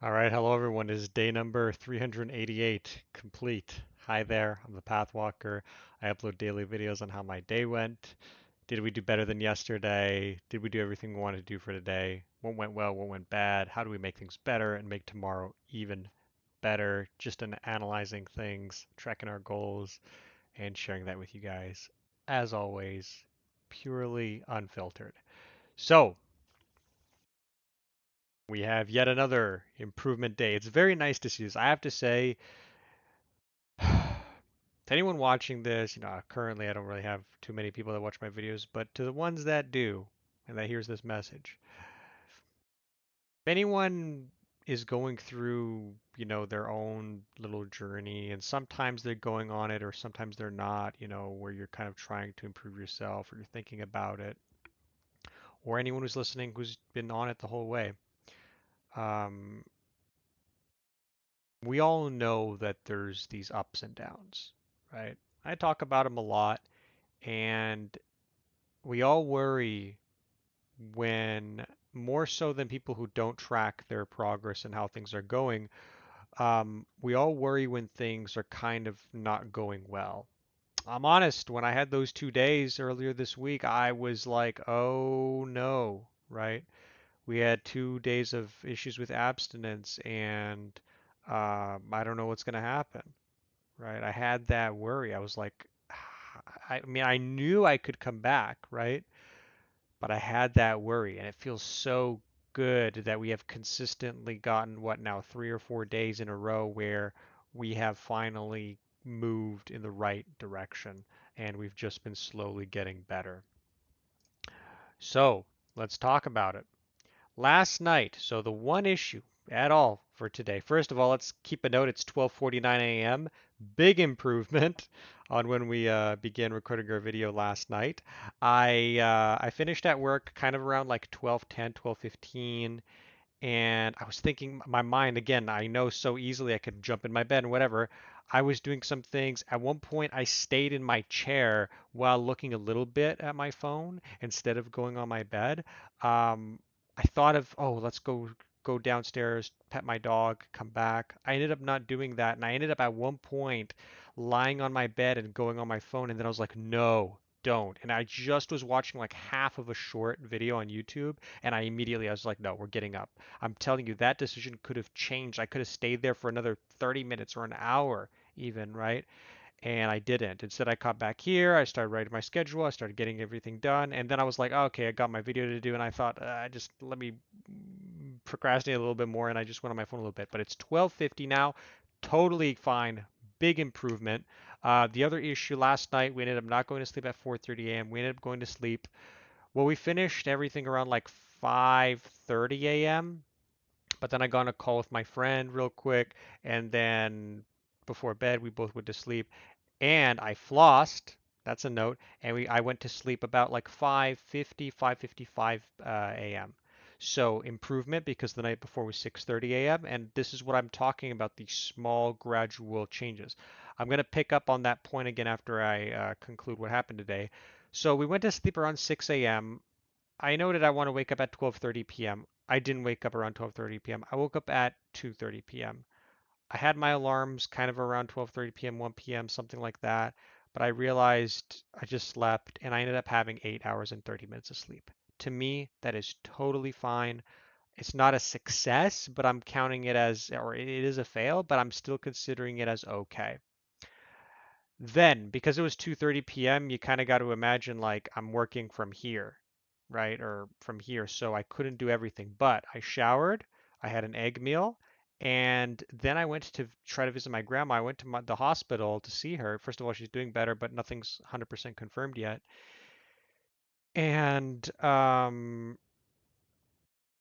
All right, hello everyone. This is day number 388 complete. Hi there, I'm the Pathwalker. I upload daily videos on how my day went. Did we do better than yesterday? Did we do everything we wanted to do for today? What went well, what went bad? How do we make things better and make tomorrow even better? Just in analyzing things, tracking our goals, and sharing that with you guys. As always, purely unfiltered. So, we have yet another improvement day. It's very nice to see this. I have to say, to anyone watching this, currently I don't really have too many people that watch my videos, but to the ones that do, and that hears this message, if anyone is going through, their own little journey, and sometimes they're going on it, or sometimes they're not, where you're kind of trying to improve yourself, or you're thinking about it, or anyone who's listening who's been on it the whole way, um, we all know that there's these ups and downs, right? I talk about them a lot, and we all worry when, more so than people who don't track their progress and how things are going, we all worry when things are kind of not going well. I'm honest, when I had those 2 days earlier this week, I was like, oh no, right? We had 2 days of issues with abstinence, and I don't know what's going to happen, right? I had that worry. I was like, I mean, I knew I could come back, right? But I had that worry, and it feels so good that we have consistently gotten, what now, 3 or 4 days in a row where we have finally moved in the right direction, and we've just been slowly getting better. So let's talk about it. Last night, so the one issue at all for today. First of all, let's keep a note. It's 12:49 a.m. Big improvement on when we began recording our video last night. I finished at work kind of around like 12:10, 12:15, and I was thinking, my mind again, I know so easily I could jump in my bed and whatever. I was doing some things. At one point, I stayed in my chair while looking a little bit at my phone instead of going on my bed. Um, I thought of, oh, let's go downstairs, pet my dog, come back. I ended up not doing that, and I ended up at one point lying on my bed and going on my phone, and then I was like, no, don't. And I just was watching like half of a short video on YouTube, and I was like, no, we're getting up. I'm telling you, that decision could have changed. I could have stayed there for another 30 minutes or an hour even, right? And I didn't. Instead, I got back here. I started writing my schedule. I started getting everything done. And then I was like, oh, okay, I got my video to do. And I thought, just let me procrastinate a little bit more. And I just went on my phone a little bit. But it's 12:50 now. Totally fine. Big improvement. The other issue last night, we ended up not going to sleep at 4:30 a.m. We ended up going to sleep. Well, we finished everything around like 5:30 a.m. But then I got on a call with my friend real quick, and then before bed we both went to sleep, and I flossed. That's a note, and I went to sleep about like 5:50, 5:55 a.m. So improvement because the night before was 6:30 a.m. and this is what I'm talking about, these small gradual changes. I'm going to pick up on that point again after I conclude what happened today. So we went to sleep around 6 a.m. I noted I want to wake up at 12:30 p.m. I didn't wake up around 12:30 p.m. I woke up at 2:30 p.m. I had my alarms kind of around 12:30 p.m., 1 p.m., something like that, but I realized I just slept and I ended up having 8 hours and 30 minutes of sleep. To me, that is totally fine. It's not a success, but I'm counting it as, or it is a fail, but I'm still considering it as okay. Then, because it was 2:30 p.m., you kind of got to imagine like I'm working from here, right? Or from here, so I couldn't do everything. But I showered, I had an egg meal, and then I went to try to visit my grandma. I went to the hospital to see her. First of all, she's doing better, but nothing's 100% confirmed yet. And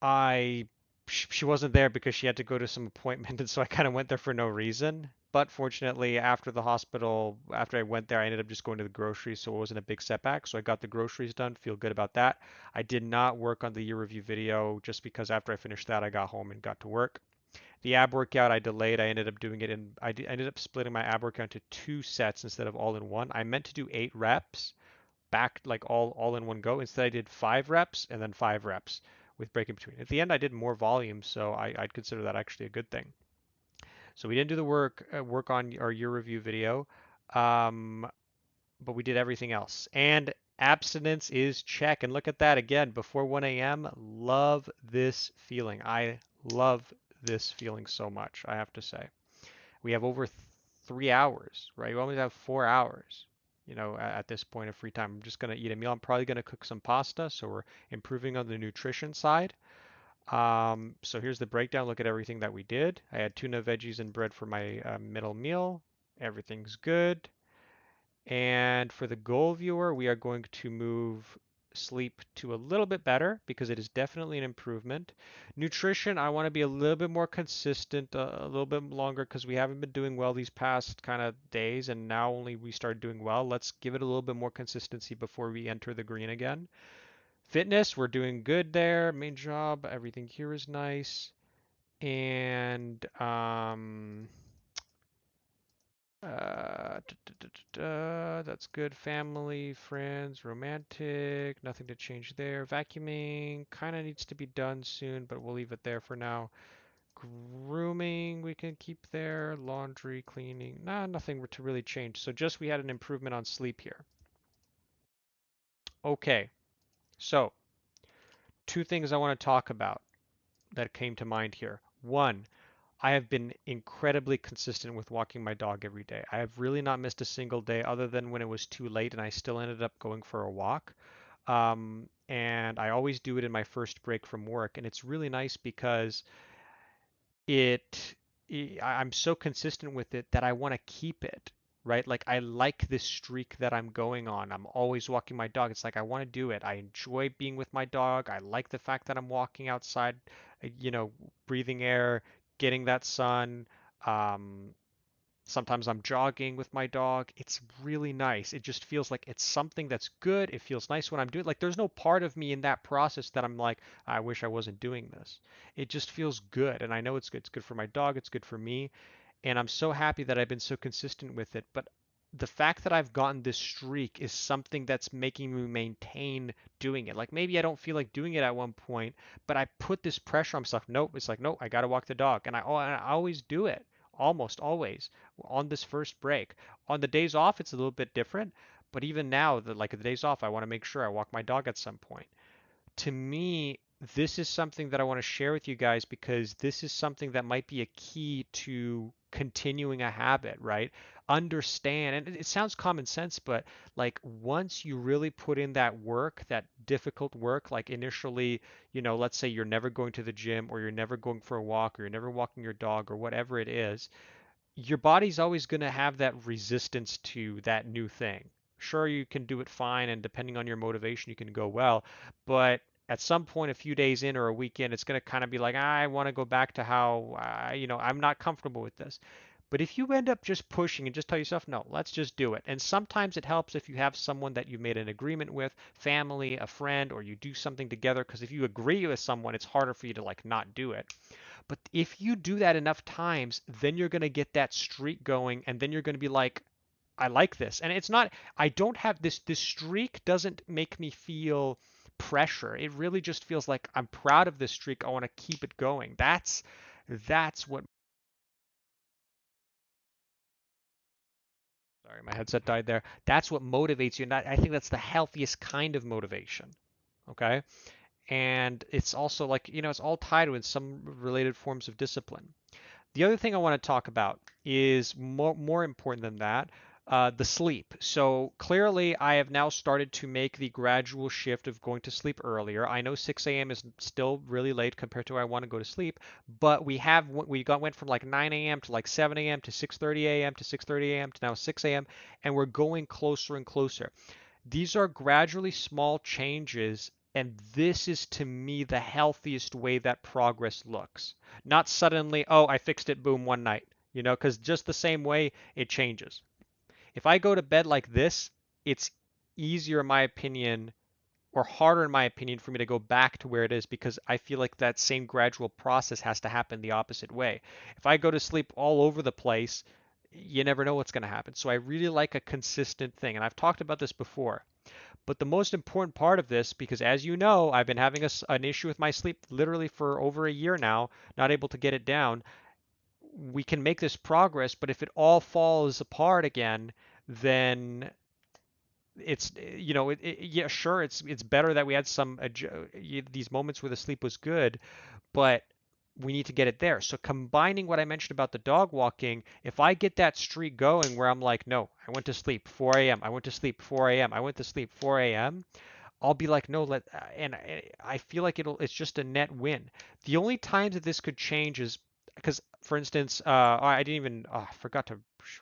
I she wasn't there because she had to go to some appointment, and so I kind of went there for no reason. But fortunately, after the hospital, after I went there, I ended up just going to the groceries, so it wasn't a big setback. So I got the groceries done, feel good about that. I did not work on the year review video just because after I finished that, I got home and got to work. The ab workout I delayed. I ended up doing it in, I ended up splitting my ab workout into 2 sets instead of all in one. I meant to do 8 reps back like all in one go. Instead, I did 5 reps and then 5 reps, with break in between. At the end, I did more volume, so I'd consider that actually a good thing. So we didn't do the work on our year review video, um, but we did everything else. And abstinence is check. And look at that again, before 1 a.m. Love this feeling. I love this feeling so much, I have to say. We have over 3 hours, right? We only have 4 hours, at this point of free time. I'm just going to eat a meal. I'm probably going to cook some pasta, so we're improving on the nutrition side. So here's the breakdown. Look at everything that we did. I had tuna, veggies, and bread for my middle meal. Everything's good. And for the goal viewer, we are going to move sleep to a little bit better because it is definitely an improvement. Nutrition, I want to be a little bit more consistent, a little bit longer because we haven't been doing well these past kind of days, and now only we started doing well. Let's give it a little bit more consistency before we enter the green again. Fitness, we're doing good there. Main job, everything here is nice. And that's good. Family, friends, romantic, nothing to change there. Vacuuming kind of needs to be done soon, but we'll leave it there for now. Grooming, we can keep there. Laundry, cleaning, nah, nothing to really change. So just we had an improvement on sleep here. Okay, so two things I want to talk about that came to mind here. One, I have been incredibly consistent with walking my dog every day. I have really not missed a single day other than when it was too late and I still ended up going for a walk. And I always do it in my first break from work. And it's really nice because it, I'm so consistent with it that I want to keep it, right? Like I like this streak that I'm going on. I'm always walking my dog. It's like I want to do it. I enjoy being with my dog. I like the fact that I'm walking outside, breathing air, getting that sun. Um, Sometimes I'm jogging with my dog. It's really nice. It just feels like it's something that's good. It feels nice when I'm doing it. Like there's no part of me in that process that I'm like, I wish I wasn't doing this. It just feels good. And I know it's good. It's good for my dog. It's good for me. And I'm so happy that I've been so consistent with it. But the fact that I've gotten this streak is something that's making me maintain doing it. Like maybe I don't feel like doing it at one point, but I put this pressure on myself. Nope, it's like, nope, I got to walk the dog. And I always do it, almost always on this first break. On the days off, it's a little bit different. But even now, the days off, I want to make sure I walk my dog at some point. To me, this is something that I want to share with you guys because this is something that might be a key to continuing a habit, right? Understand, and it sounds common sense, but like once you really put in that work, that difficult work, like initially, let's say you're never going to the gym or you're never going for a walk or you're never walking your dog or whatever it is, your body's always going to have that resistance to that new thing. Sure, you can do it fine, and depending on your motivation, you can go well, but at some point, a few days in or a week in, it's going to kind of be like, I want to go back to how, I'm not comfortable with this. But if you end up just pushing and just tell yourself, no, let's just do it. And sometimes it helps if you have someone that you've made an agreement with, family, a friend, or you do something together. Because if you agree with someone, it's harder for you to like not do it. But if you do that enough times, then you're going to get that streak going, and then you're going to be like, I like this. And it's not, I don't have this streak doesn't make me feel pressure. It really just feels like I'm proud of this streak. I want to keep it going. That's what, sorry, my headset died there. That's what motivates you. And I think that's the healthiest kind of motivation. Okay. And it's also like, it's all tied with some related forms of discipline. The other thing I want to talk about is more important than that, the sleep. So clearly, I have now started to make the gradual shift of going to sleep earlier. I know 6 a.m. is still really late compared to where I want to go to sleep, but went from like 9 a.m. to like 7 a.m. to 6:30 a.m. to 6:30 a.m. to now 6 a.m. and we're going closer and closer. These are gradually small changes, and this is to me the healthiest way that progress looks. Not suddenly, oh, I fixed it, boom, one night, because just the same way it changes. If I go to bed like this, it's easier, in my opinion, or harder, in my opinion, for me to go back to where it is because I feel like that same gradual process has to happen the opposite way. If I go to sleep all over the place, you never know what's going to happen. So I really like a consistent thing. And I've talked about this before. But the most important part of this, because as you know, I've been having an issue with my sleep literally for over a year now, not able to get it down. We can make this progress, but if it all falls apart again, then it's yeah, sure, it's better that we had these moments where the sleep was good, but we need to get it there. So combining what I mentioned about the dog walking, if I get that streak going where I'm like, no, I went to sleep 4 a.m., I went to sleep 4 a.m., I went to sleep 4 a.m., I'll be like, no, and I feel like it's just a net win. The only times that this could change is because, for instance, I didn't even, I forgot to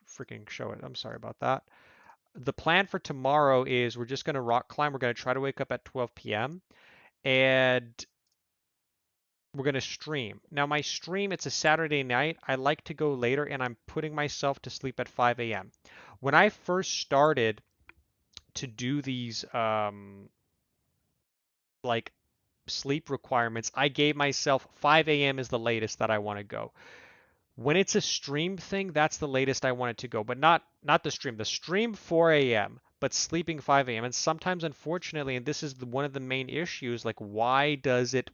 freaking show it. I'm sorry about that. The plan for tomorrow is we're just going to rock climb. We're going to try to wake up at 12 p.m. and we're going to stream. Now, my stream, it's a Saturday night. I like to go later, and I'm putting myself to sleep at 5 a.m. When I first started to do these, like sleep requirements, I gave myself 5 a.m. is the latest that I want to go. When it's a stream thing, that's the latest I want it to go, but not the stream. The stream 4 a.m., but sleeping 5 a.m. And sometimes, unfortunately, and this is one of the main issues, like why does it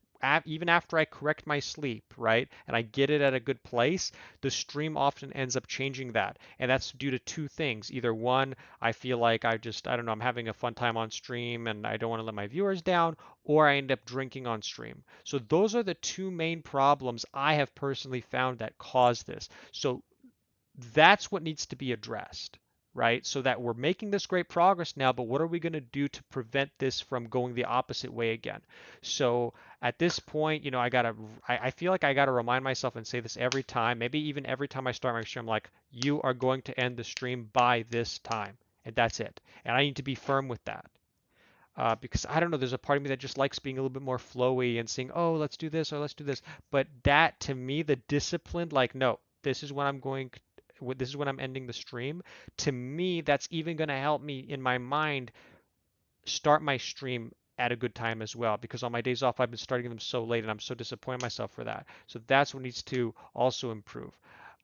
even after I correct my sleep, right, and I get it at a good place, the stream often ends up changing that. And that's due to two things. Either one, I feel like I don't know, I'm having a fun time on stream and I don't want to let my viewers down, or I end up drinking on stream. So those are the two main problems I have personally found that cause this. So that's what needs to be addressed, right? So that we're making this great progress now, but what are we going to do to prevent this from going the opposite way again? So at this point, I feel like I gotta remind myself and say this every time, maybe even every time I start my stream, like, you are going to end the stream by this time, and that's it. And I need to be firm with that. Because I don't know, there's a part of me that just likes being a little bit more flowy and saying, oh, let's do this or let's do this. But that, to me, the discipline, like, no, this is when this is when I'm ending the stream. To me, that's even going to help me in my mind start my stream at a good time as well. Because on my days off, I've been starting them so late, and I'm so disappointed in myself for that. So that's what needs to also improve.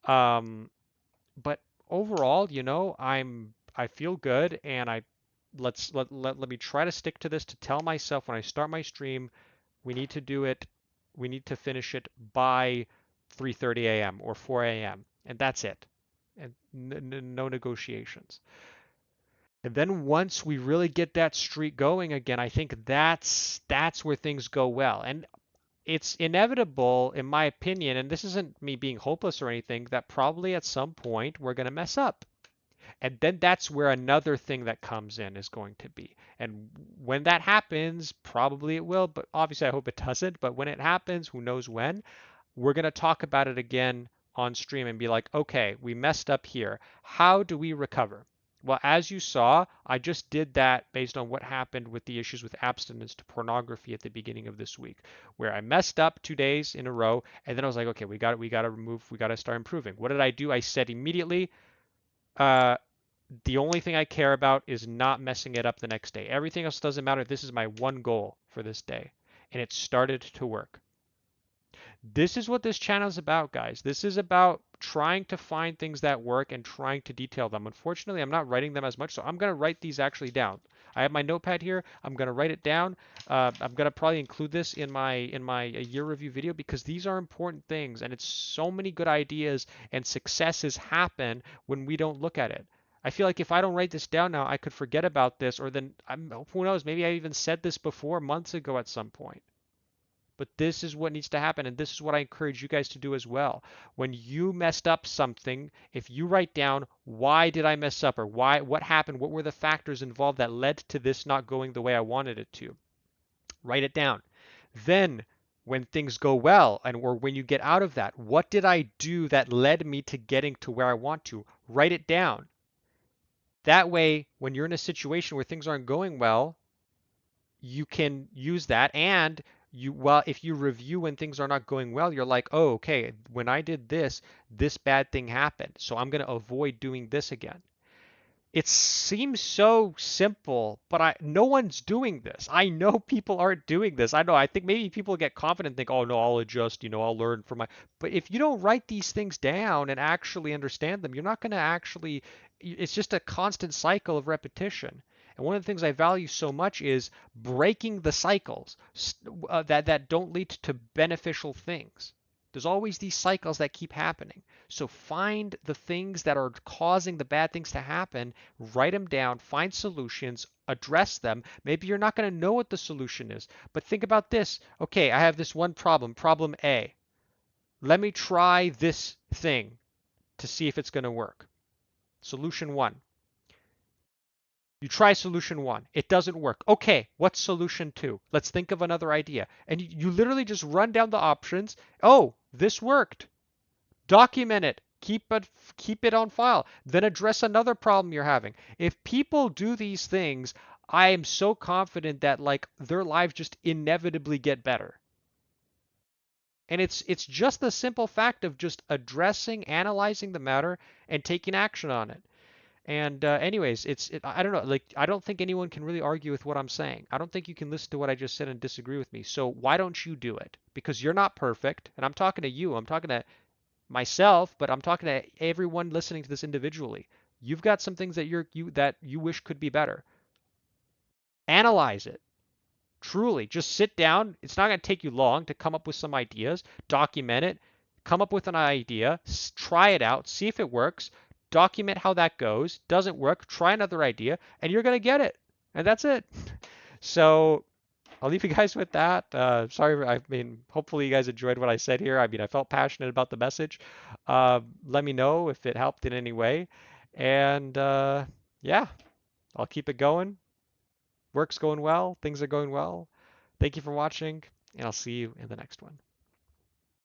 Um, but overall, I feel good, and let me try to stick to this to tell myself when I start my stream, we need to do it, we need to finish it by 3:30 a.m. or 4 a.m. and that's it. And no negotiations. And then once we really get that streak going again, I think that's where things go well. And it's inevitable, in my opinion, and this isn't me being hopeless or anything, that probably at some point we're going to mess up. And then that's where another thing that comes in is going to be. And when that happens, probably it will, but obviously I hope it doesn't. But when it happens, who knows when, we're going to talk about it again on stream and be like, okay, we messed up here. How do we recover? Well, as you saw, I just did that based on what happened with the issues with abstinence to pornography at the beginning of this week, where I messed up 2 days in a row, and then I was like, okay, we got to start improving. What did I do? I said immediately, uh, the only thing I care about is not messing it up the next day. Everything else doesn't matter. This is my one goal for this day. And it started to work. This is what this channel is about, guys. This is about trying to find things that work and trying to detail them. Unfortunately, I'm not writing them as much, so I'm going to write these actually down. I have my notepad here. I'm going to write it down. I'm going to probably include this in my year review video because these are important things, and it's so many good ideas and successes happen when we don't look at it. I feel like if I don't write this down now, I could forget about this, or then who knows? Maybe I even said this before months ago at some point. But this is what needs to happen, and this is what I encourage you guys to do as well. When you messed up something, if you write down why did I mess up, or what happened, what were the factors involved that led to this not going the way I wanted it to, write it down. Then when things go well or when you get out of that, what did I do that led me to getting to where I want to? Write it down. That way, when you're in a situation where things aren't going well, you can use that, and if you review when things are not going well, you're like, oh, okay, when I did this bad thing happened, so I'm going to avoid doing this again. It seems so simple, but no one's doing this. I know people aren't doing this. I think maybe people get confident and think, oh no, I'll adjust, I'll learn from my. But if you don't write these things down and actually understand them, you're not going to actually. It's just a constant cycle of repetition. And one of the things I value so much is breaking the cycles that don't lead to beneficial things. There's always these cycles that keep happening. So find the things that are causing the bad things to happen, write them down, find solutions, address them. Maybe you're not going to know what the solution is, but think about this. Okay, I have this one problem, problem A. Let me try this thing to see if it's going to work. Solution one. You try solution one. It doesn't work. Okay, what's solution two? Let's think of another idea. And you literally just run down the options. Oh, this worked. Document it. Keep it on file. Then address another problem you're having. If people do these things, I am so confident that like their lives just inevitably get better. And it's just the simple fact of just addressing, analyzing the matter, and taking action on it. And anyways, I don't know, like I don't think anyone can really argue with what I'm saying. I don't think you can listen to what I just said and disagree with me. So why don't you do it? Because you're not perfect, and I'm talking to you. I'm talking to myself, but I'm talking to everyone listening to this individually. You've got some things that you wish could be better. Analyze it. Truly, just sit down. It's not going to take you long to come up with some ideas, document it, come up with an idea, try it out, see if it works, document how that goes. Doesn't work, try another idea, and you're going to get it. And that's it. So I'll leave you guys with that. Sorry, I mean, hopefully you guys enjoyed what I said here. I mean, I felt passionate about the message. Let me know if it helped in any way. And yeah, I'll keep it going. Work's going well. Things are going well. Thank you for watching, and I'll see you in the next one.